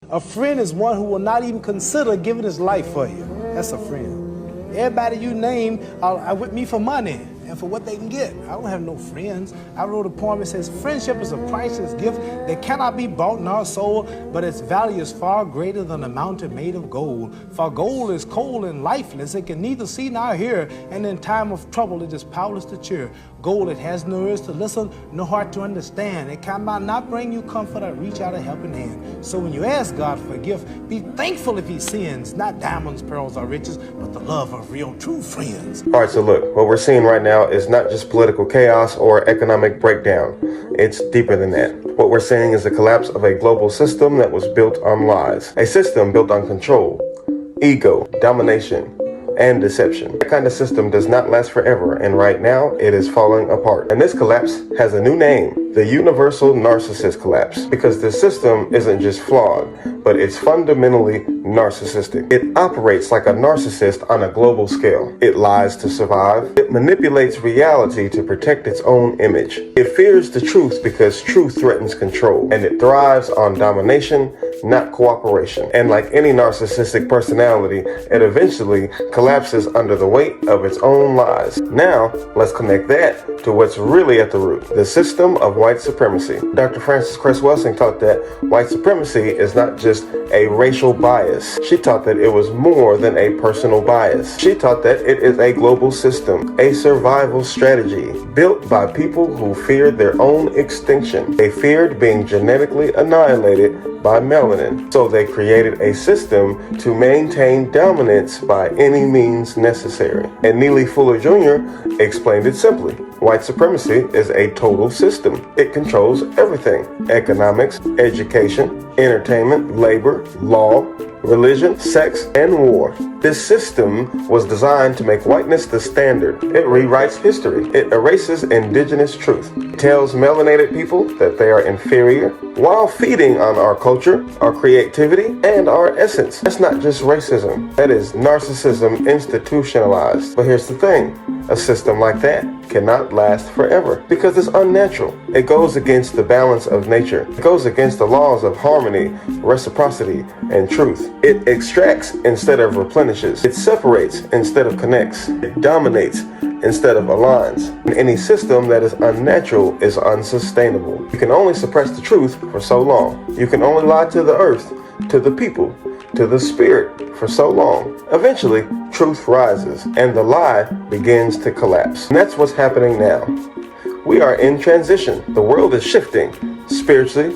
A friend is one who will not even consider giving his life for you. That's a friend. Everybody you name are with me for money and for what they can get. I don't have no friends. I wrote a poem that says, friendship is a priceless gift that cannot be bought nor sold, but its value is far greater than a mountain made of gold. For gold is cold and lifeless. It can neither see nor hear, and in time of trouble it is powerless to cheer. Gold, it has no ears to listen, no heart to understand. It cannot not bring you comfort or reach out a helping hand. So when you ask God for a gift, be thankful if he sends, not diamonds, pearls, or riches, but the love of real, true friends. All right, so look, what we're seeing right now is not just political chaos or economic breakdown. It's deeper than that. What we're seeing is the collapse of a global system that was built on lies. A system built on control, ego, domination, and deception. That kind of system does not last forever, and right now it is falling apart. And this collapse has a new name, the universal narcissist collapse, because this system isn't just flawed, but it's fundamentally narcissistic. It operates like a narcissist on a global scale. It lies to survive. It manipulates reality to protect its own image. It fears the truth because truth threatens control, and it thrives on domination, not cooperation. And like any narcissistic personality, it eventually collapses under the weight of its own lies. Now, let's connect that to what's really at the root, the system of white supremacy. Dr. Frances Cress Welsing taught that white supremacy is not just a racial bias. She taught that it was more than a personal bias. She taught that it is a global system, a survival strategy built by people who feared their own extinction. They feared being genetically annihilated by melanin. So they created a system to maintain dominance by any means necessary. And Neely Fuller Jr. explained it simply. White supremacy is a total system. It controls everything: economics, education, entertainment, labor, law, religion, sex, and war. This system was designed to make whiteness the standard. It rewrites history. It erases indigenous truth. It tells melanated people that they are inferior while feeding on our culture, our creativity, and our essence. That's not just racism. That is narcissism institutionalized. But here's the thing. A system like that cannot last forever because it's unnatural. It goes against the balance of nature. It goes against the laws of harmony, reciprocity, and truth. It extracts instead of replenishes. It separates instead of connects. It dominates instead of aligns. And any system that is unnatural is unsustainable. You can only suppress the truth for so long. You can only lie to the earth, to the people, to the spirit for so long. Eventually, truth rises and the lie begins to collapse. And that's what's happening now. We are in transition. The world is shifting spiritually,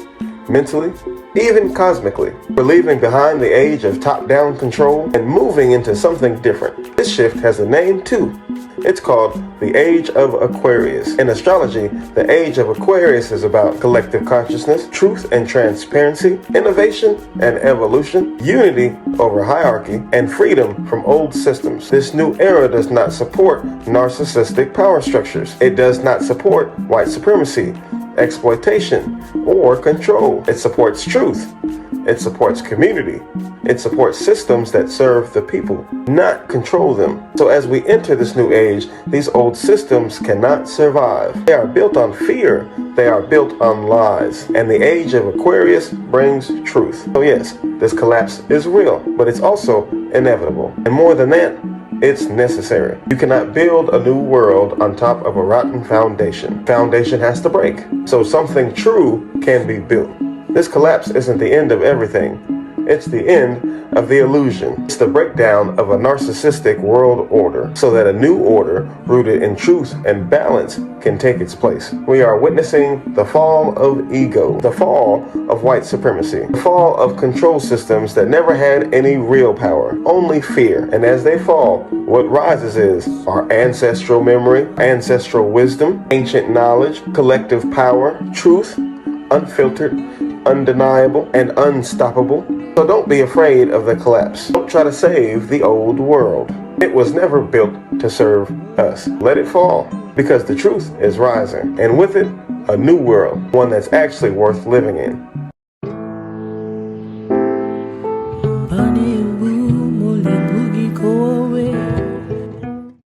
mentally, even cosmically. We're leaving behind the age of top-down control and moving into something different. This shift has a name too. It's called the Age of Aquarius. In astrology, the Age of Aquarius is about collective consciousness, truth and transparency, innovation and evolution, unity over hierarchy, and freedom from old systems. This new era does not support narcissistic power structures. It does not support white supremacy, exploitation, or control. It supports truth. It supports community. It supports systems that serve the people, not control them. So as we enter this new age, these old systems cannot survive. They are built on fear. They are built on lies. And the Age of Aquarius brings truth. So yes, this collapse is real, but it's also inevitable. And more than that, it's necessary. You cannot build a new world on top of a rotten foundation. Foundation has to break, so something true can be built. This collapse isn't the end of everything. It's the end of the illusion. It's the breakdown of a narcissistic world order so that a new order rooted in truth and balance can take its place. We are witnessing the fall of ego, the fall of white supremacy, the fall of control systems that never had any real power, only fear. And as they fall, what rises is our ancestral memory, ancestral wisdom, ancient knowledge, collective power, truth, unfiltered, undeniable, and unstoppable. So don't be afraid of the collapse. Don't try to save the old world. It was never built to serve us. Let it fall, because the truth is rising, and with it, a new world, one that's actually worth living in.